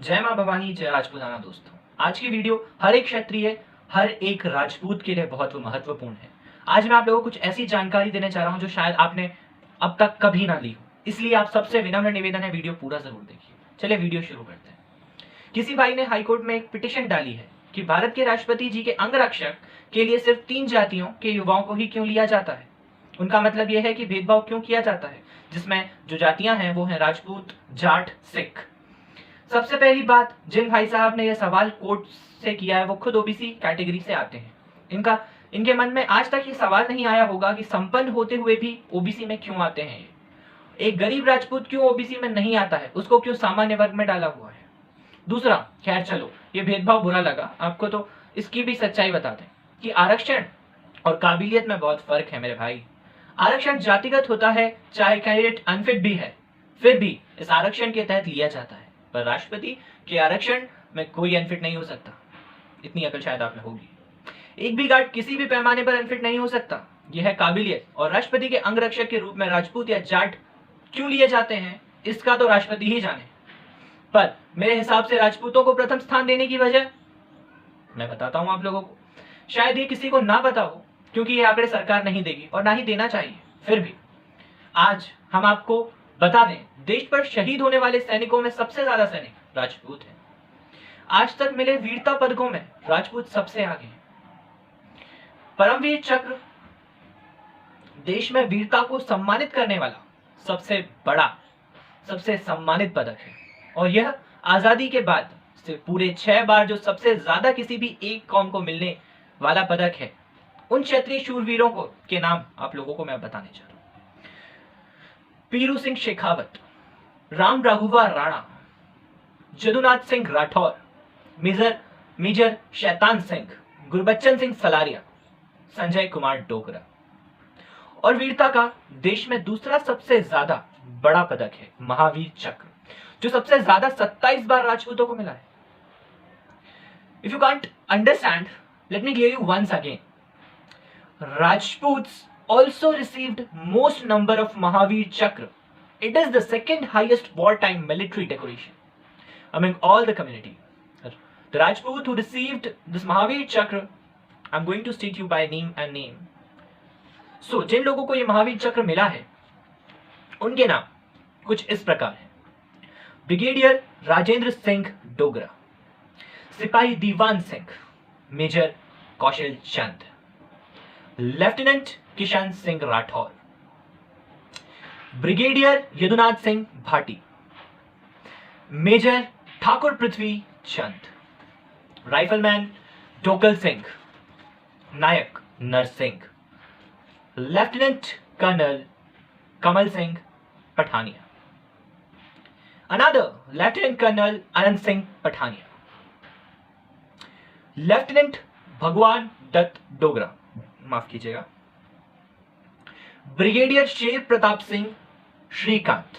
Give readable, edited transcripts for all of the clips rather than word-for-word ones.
जय मां भवानी, जय राजपूताना। दोस्तों, आज की वीडियो हर एक क्षत्रिय, हर एक राजपूत के लिए बहुत महत्वपूर्ण है। आज मैं आप लोगों को कुछ ऐसी जानकारी देने जा रहा हूं जो शायद आपने अब तक कभी ना ली हो, इसलिए आप सबसे विनम्र निवेदन है, वीडियो पूरा जरूर देखिए। चलिए वीडियो शुरू करते हैं। किसी भाई ने हाईकोर्ट में एक पिटीशन डाली है कि भारत के राष्ट्रपति जी के अंगरक्षक के लिए सिर्फ 3 जातियों के युवाओं को ही क्यों लिया जाता है। उनका मतलब यह है कि भेदभाव क्यों किया जाता है, जिसमें जो जातियां हैं वो हैं राजपूत, जाट, सिख। सबसे पहली बात, जिन भाई साहब ने यह सवाल कोर्ट से किया है वो खुद ओबीसी कैटेगरी से आते हैं। इनके मन में आज तक ये सवाल नहीं आया होगा कि संपन्न होते हुए भी ओबीसी में क्यों आते हैं। एक गरीब राजपूत क्यों ओबीसी में नहीं आता है, उसको क्यों सामान्य वर्ग में डाला हुआ है। दूसरा, खैर चलो, ये भेदभाव बुरा लगा आपको, तो इसकी भी सच्चाई बता दें कि आरक्षण और काबिलियत में बहुत फर्क है मेरे भाई। आरक्षण जातिगत होता है, चाहे कैंडिडेट अनफिट भी है, फिर भी इस आरक्षण के तहत लिया जाता है। पर राष्ट्रपति के आरक्षण में कोई अनफिट नहीं हो सकता, इतनी अकल शायद आप में होगी। एक भी गार्ड किसी भी पैमाने पर अनफिट नहीं हो सकता, यह है काबिलियत। और राष्ट्रपति के अंगरक्षक के रूप में राजपूत या जाट क्यों लिए जाते हैं, इसका तो राष्ट्रपति ही जाने। पर मेरे हिसाब से राजपूतों को प्रथम स्थान देने की वजह मैं बताता हूं आप लोगों को। शायद ये किसी को ना पता हो, क्योंकि ये आंकड़े सरकार नहीं देगी और ना ही देना चाहिए। फिर भी आज हम आपको बता दें, देश पर शहीद होने वाले सैनिकों में सबसे ज्यादा सैनिक राजपूत हैं। आज तक मिले वीरता पदकों में राजपूत सबसे आगे हैं। परमवीर चक्र देश में वीरता को सम्मानित करने वाला सबसे बड़ा, सबसे सम्मानित पदक है। और यह आजादी के बाद से पूरे 6 बार जो सबसे ज्यादा किसी भी एक कौम को मिलने वाला पदक है, उन क्षत्रिय शूरवीरों को के नाम आप लोगों को मैं बताने जा रहा हूं। पीरू सिंह शेखावत, राम राघुवा राणा, जदुनाथ सिंह राठौर, मेजर शैतान सिंह, गुरबच्चन सिंह सलारिया, संजय कुमार डोगरा। और वीरता का देश में दूसरा सबसे ज्यादा बड़ा पदक है महावीर चक्र, जो सबसे ज्यादा 27 बार राजपूतों को मिला है। If you can't understand, let me clear you once again. Rajputs also received most number of Mahavir Chakra. It is the second highest wartime military decoration among all the community. The Rajput who received this Mahavir Chakra, I'm going to state you by name and name. So, जिन लोगों को ये महावीर चक्र मिला है, उनके नाम कुछ इस प्रकार है। ब्रिगेडियर राजेंद्र सिंह डोगरा, सिपाही Diwan Singh, major Kaushal Chand, lieutenant Kishan Singh Rathore, brigadier Yadunath Singh Bhati, major Thakur Prithvi Chand, rifleman Dokal Singh, Naik Narsingh, lieutenant colonel Kamal Singh Pathania, another lieutenant colonel Anant Singh Pathania, lieutenant Bhagwan Dutt Dogra, माफ कीजिएगा, brigadier Sher Pratap Singh Shrikant,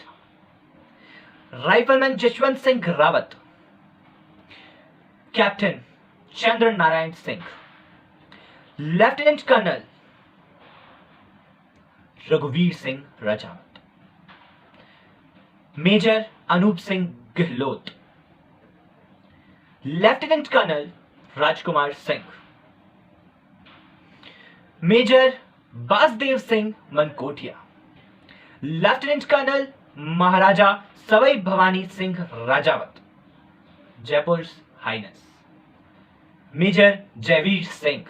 rifleman Jaswant Singh Rawat, captain Chandra Narayan Singh, lieutenant colonel रघुवीर Singh Rajawat, major Anoop Singh Gehlot, lieutenant colonel Rajkumar Singh, major Vasudev Singh Mankotia, lieutenant colonel Maharaja Sawai Bhawani Singh Rajawat, Jaipur highness, major Jaivir Singh,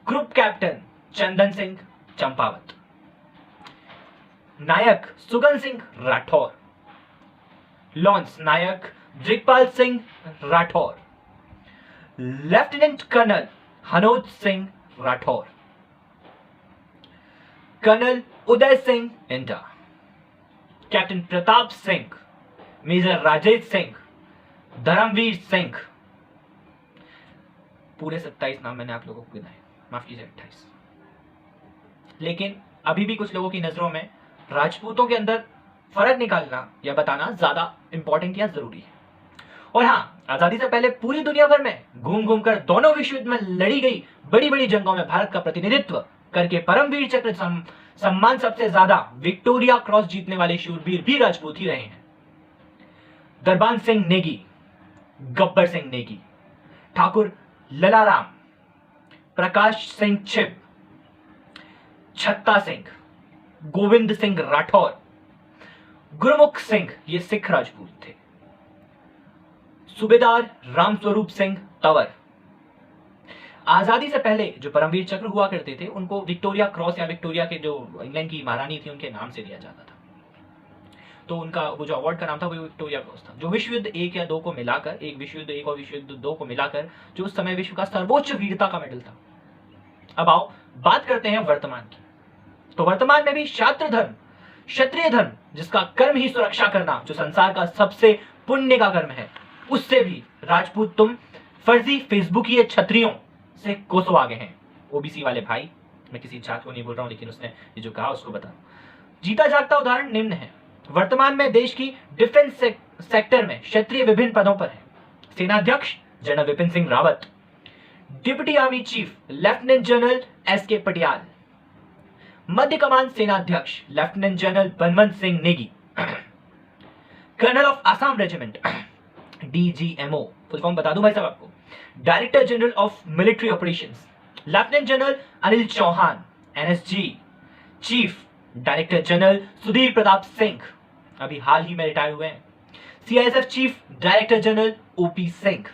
group captain Chandan Singh Champawat, Naik Sugan Singh Rathore, lance Naik Digpal Singh Rathore, lieutenant colonel Hanoj Singh Rathore, colonel Uday Singh Inda, captain Pratap Singh, major Rajesh Singh, Dharmvir Singh. पूरे 27 नाम मैंने आप लोगों को गिनाए, माफ कीजिए 28। लेकिन अभी भी कुछ लोगों की नजरों में राजपूतों के अंदर फर्क निकालना या बताना ज्यादा इंपॉर्टेंट या जरूरी है। और हाँ, आजादी से पहले पूरी दुनिया भर में घूम घूम कर दोनों विश्व युद्ध में लड़ी गई बड़ी बड़ी जंगों में भारत का प्रतिनिधित्व करके परमवीर चक्र सम्मान सबसे ज्यादा विक्टोरिया क्रॉस जीतने वाले शूरवीर भी राजपूत ही रहे हैं। दरबान सिंह नेगी, गब्बर सिंह नेगी, ठाकुर ललाराम, प्रकाश सिंह छिब, छत्ता सिंह, गोविंद सिंह राठौर, गुरमुख सिंह, ये सिख राजपूत थे, सूबेदार रामस्वरूप सिंह तंवर। आजादी से पहले जो परमवीर चक्र हुआ करते थे उनको विक्टोरिया क्रॉस या विक्टोरिया के जो इंग्लैंड की महारानी थी उनके नाम से दिया जाता था, तो उनका वो जो अवार्ड का नाम था वो विक्टोरिया क्रॉस था, जो विश्व युद्ध 1 या 2 को मिलाकर, एक विश्व युद्ध 1 और विश्व युद्ध 2 को मिलाकर जो उस समय विश्व का सर्वोच्च वीरता का मेडल था। अब आओ बात करते हैं वर्तमान की। तो वर्तमान में भी छात्र धर्म, क्षत्रिय धर्म, जिसका कर्म ही सुरक्षा करना, जो संसार का सबसे पुण्य का कर्म है, उससे भी राजपूत तुम फर्जी फेसबुकीय क्षत्रियों से कोसों आगे हैं। ओबीसी वाले भाई, मैं किसी जात को नहीं बोल रहा हूं, लेकिन उसने ये जो कहा उसको बता। जीता जागता उदाहरण निम्न है। वर्तमान में देश की डिफेंस सेक्टर में क्षत्रिय विभिन्न पदों पर है। सेनाध्यक्ष general Vipin Singh Rawat, deputy army chief lieutenant general SK Patiyal, मध्य कमान सेनाध्यक्ष lieutenant general Banwant Singh Negi, colonel of Assam regiment DGMO, full form बता दूं भाई साहब आपको, director general of military operations lieutenant general Anil Chauhan NSG, chief director general Sudhir Pratap Singh, अभी हाल ही में रिटायर हुए हैं, CISF chief director general OP Singh,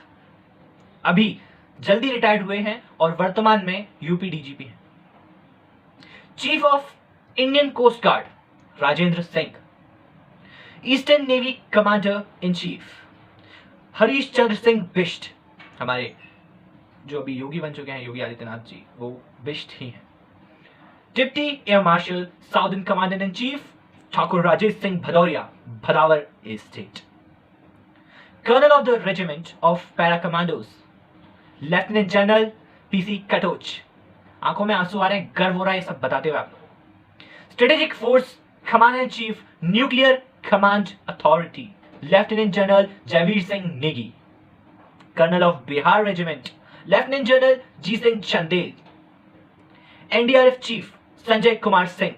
अभी जल्दी रिटायर्ड हुए हैं और वर्तमान में यूपी डीजीपी हैं, chief of Indian coast guard Rajendra Singh, eastern navy commander in chief Harish Chandra Singh Bisht, हमारे जो अभी योगी बन चुके हैं योगी आदित्यनाथ जी, वो बिष्ट ही हैं, deputy air marshal southern commander in chief Thakur Rajesh Singh Bhadauria, Bhadawar state, colonel of the regiment of para commandos lieutenant general PC Katoch, आंखों में आंसू आ रहे हैं, गर्व हो रहा है ये सब बताते हुए आप लोग, strategic force commander in chief nuclear command authority lieutenant general Jaiveer Singh Negi, colonel of Bihar regiment lieutenant general G Singh Chandel, NDRF chief Sanjay Kumar Singh,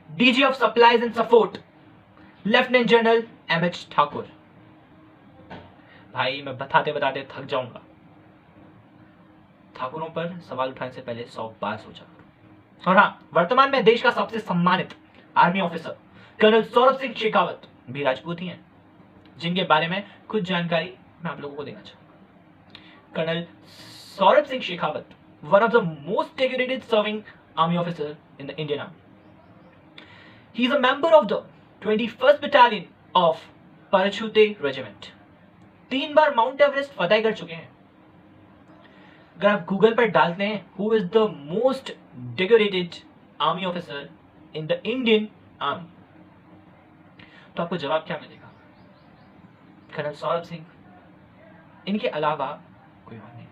DG of supplies and support lieutenant general MH Thakur. भाई मैं बताते बताते थक जाऊंगा, ठाकुरों पर सवाल उठाने से पहले 100 बार सोचा करो। और हाँ, वर्तमान में देश का सबसे सम्मानित army officer colonel Saurabh Singh Shekhawat भी राजपूत ही हैं, जिनके बारे में कुछ जानकारी मैं आप लोगों को देना चाहूंगा। Colonel Saurabh Singh Shekhawat, one of the most decorated serving army officer in the Indian Army. He is a member of the 21st Battalion of Parachute Regiment. 3 बार माउंट एवरेस्ट फतेह कर चुके हैं। अगर आप गूगल पर डालते हैं who is the most decorated army officer in the Indian army, तो आपको जवाब क्या मिलेगा? कर्नल सौरभ सिंह। इनके अलावा कोई और नहीं।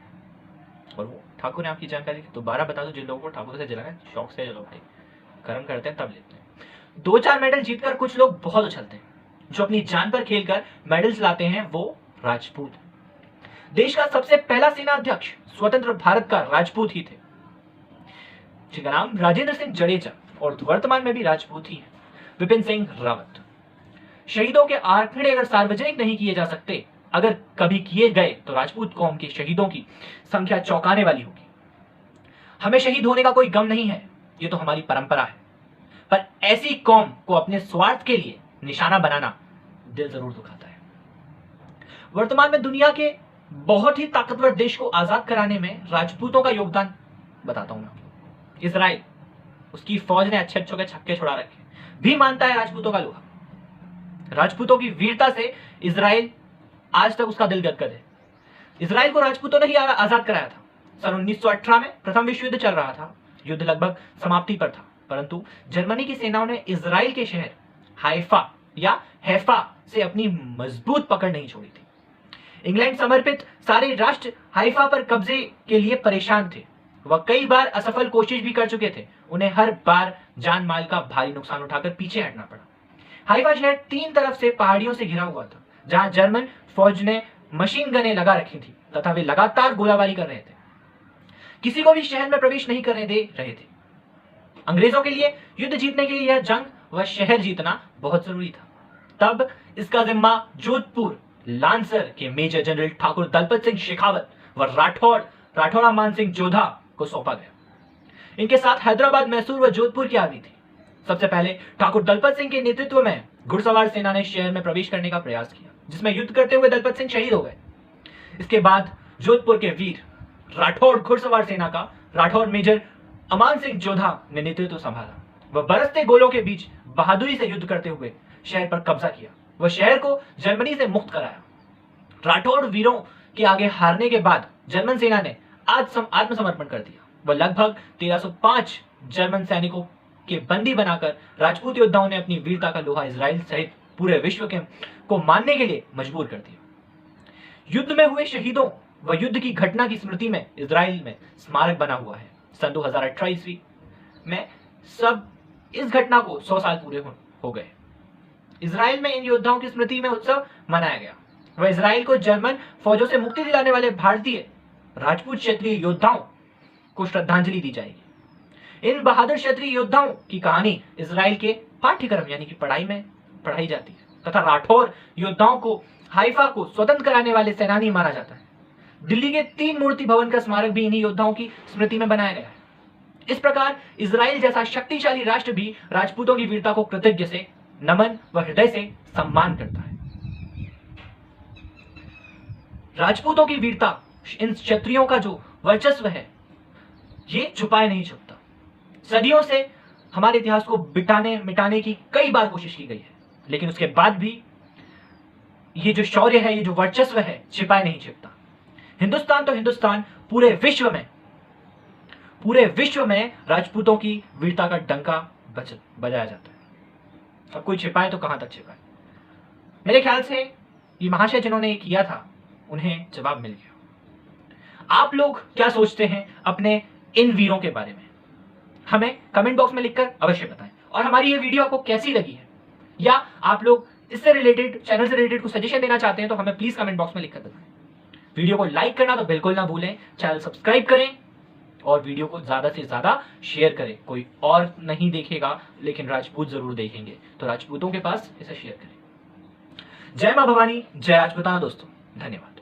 और वो ठाकुर ने आपकी जानकारी दोबारा बता दो, जिन लोगों को ठाकुर से जलाना है शौक से जलो भाई, कर्म करते हैं तब लेते हैं। 2-4 मेडल जीतकर कुछ लोग बहुत उछलते हैं, जो अपनी जान पर खेलकर मेडल्स लाते हैं वो राजपूत। देश का सबसे पहला सेना अध्यक्ष स्वतंत्र भारत का राजपूत ही थे, जिनका नाम राजेंद्र सिंह जडेजा, और वर्तमान में भी राजपूत ही है, विपिन सिंह रावत। शहीदों के आंकड़े अगर सार्वजनिक नहीं किए जा सकते, अगर कभी किए गए तो राजपूत कौम के शहीदों की संख्या चौंकाने वाली होगी। हमें शहीद होने का कोई गम नहीं है, ये तो हमारी परंपरा है, पर ऐसी कौम को अपने स्वार्थ के लिए निशाना बनाना दिल जरूर दुखाता है। वर्तमान में दुनिया के बहुत ही ताकतवर देश को आजाद कराने में राजपूतों का योगदान बताता हूं मैं। इजराइल, उसकी फौज ने अच्छे अच्छों के छक्के छुड़ा रखे, भी मानता है राजपूतों का लोहा। राजपूतों की वीरता से इजराइल आज तक उसका दिल गदगद है। इजराइल को राजपूतों ने ही आजाद कराया था। सन 1918 में प्रथम विश्व युद्ध चल रहा था, युद्ध लगभग समाप्ति पर था, परंतु जर्मनी की सेनाओं ने इजराइल के शहर हाइफा या हैफा से अपनी मजबूत पकड़ नहीं छोड़ी थी। इंग्लैंड समर्पित सारे राष्ट्र हाइफा पर कब्जे के लिए परेशान थे। वह कई बार असफल कोशिश भी कर चुके थे, उन्हें हर बार जान माल का भारी नुकसान उठाकर पीछे हटना पड़ा। हाइफा शहर 3 तरफ से पहाड़ियों से घिरा हुआ था, जहां जर्मन फौज ने मशीन गनें लगा रखी थी तथा वे लगातार गोलाबारी कर रहे थे, किसी को भी शहर में प्रवेश नहीं करने दे रहे थे। अंग्रेजों के लिए युद्ध जीतने के लिए यह जंग व शहर जीतना बहुत जरूरी था। तब इसका जिम्मा जोधपुर लांसर के मेजर जनरल ठाकुर दलपत सिंह शेखावत व राठौड़ा मान सिंह जोधा को सौंपा गया। इनके साथ हैदराबाद, मैसूर व जोधपुर की आर्मी थी। सबसे पहले ठाकुर दलपत सिंह के नेतृत्व में घुड़सवार सेना ने शहर में प्रवेश करने का प्रयास किया, जिसमें युद्ध करते हुए दलपत सिंह शहीद हो गए। इसके बाद जोधपुर के वीर राठौड़ घुड़सवार सेना का राठौड़ मेजर अमान सिंह जोधा ने नेतृत्व संभाला। वह बरसते गोलों के बीच बहादुरी से युद्ध करते हुए शहर पर कब्जा किया। वह शहर को जर्मनी से मुक्त कराया। राठौड़ वीरों के आगे हारने के बाद जर्मन सेना ने आत्मसमर्पण कर दिया। वह लगभग 1305 जर्मन सैनिकों के बंदी बनाकर राजपूत योद्धाओं ने अपनी वीरता का लोहा इजराइल सहित पूरे विश्व को मानने के लिए मजबूर कर दिया। युद्ध में हुए शहीदों व युद्ध की घटना की स्मृति में इजराइल में स्मारक बना हुआ है। सन 2018 ईस्वी में सब इस घटना को 100 साल पूरे हो गए। इजराइल में इन योद्धाओं की स्मृति में उत्सव मनाया गया। वह इजराइल को जर्मन फौजों से मुक्ति दिलाने वाले भारतीय राजपूत क्षत्रिय योद्धाओं को श्रद्धांजलि दी जाएगी। इन बहादुर क्षत्रिय योद्धाओं की कहानी इजराइल के पाठ्यक्रम यानी कि पढ़ाई में पढ़ाई जाती है तथा राठौर योद्धाओं को हाइफा को स्वतंत्र कराने वाले सेनानी माना जाता है। दिल्ली के 3 मूर्ति भवन का स्मारक भी इन्हीं योद्धाओं की स्मृति में बनाया गया है। इस प्रकार इजराइल जैसा शक्तिशाली राष्ट्र भी राजपूतों की वीरता को कृतज्ञ से नमन व हृदय से सम्मान करता है। राजपूतों की वीरता, इन क्षत्रियों का जो वर्चस्व है, ये छुपाए नहीं छुपता। सदियों से हमारे इतिहास को मिटाने की कई बार कोशिश की गई है, लेकिन उसके बाद भी ये जो शौर्य है, ये जो वर्चस्व है, छिपाए नहीं छिपता। हिंदुस्तान तो हिंदुस्तान, पूरे विश्व में राजपूतों की वीरता का डंका बजाया जाता है। अब कोई छिपाए तो कहां तक छिपाए। मेरे ख्याल से ये महाशय जिन्होंने ये किया था, उन्हें जवाब मिल गया। आप लोग क्या सोचते हैं अपने इन वीरों के बारे में, हमें कमेंट बॉक्स में लिखकर अवश्य बताएं। और हमारी ये वीडियो आपको कैसी लगी है, या आप लोग इससे रिलेटेड, चैनल से रिलेटेड कुछ सजेशन देना चाहते हैं, तो हमें प्लीज कमेंट बॉक्स में लिखकर बताएं। वीडियो को लाइक करना तो बिल्कुल ना भूलें, चैनल सब्सक्राइब करें और वीडियो को ज्यादा से ज्यादा शेयर करें। कोई और नहीं देखेगा, लेकिन राजपूत जरूर देखेंगे, तो राजपूतों के पास इसे शेयर करें। जय मां भवानी, जय राजपूताना दोस्तों, धन्यवाद।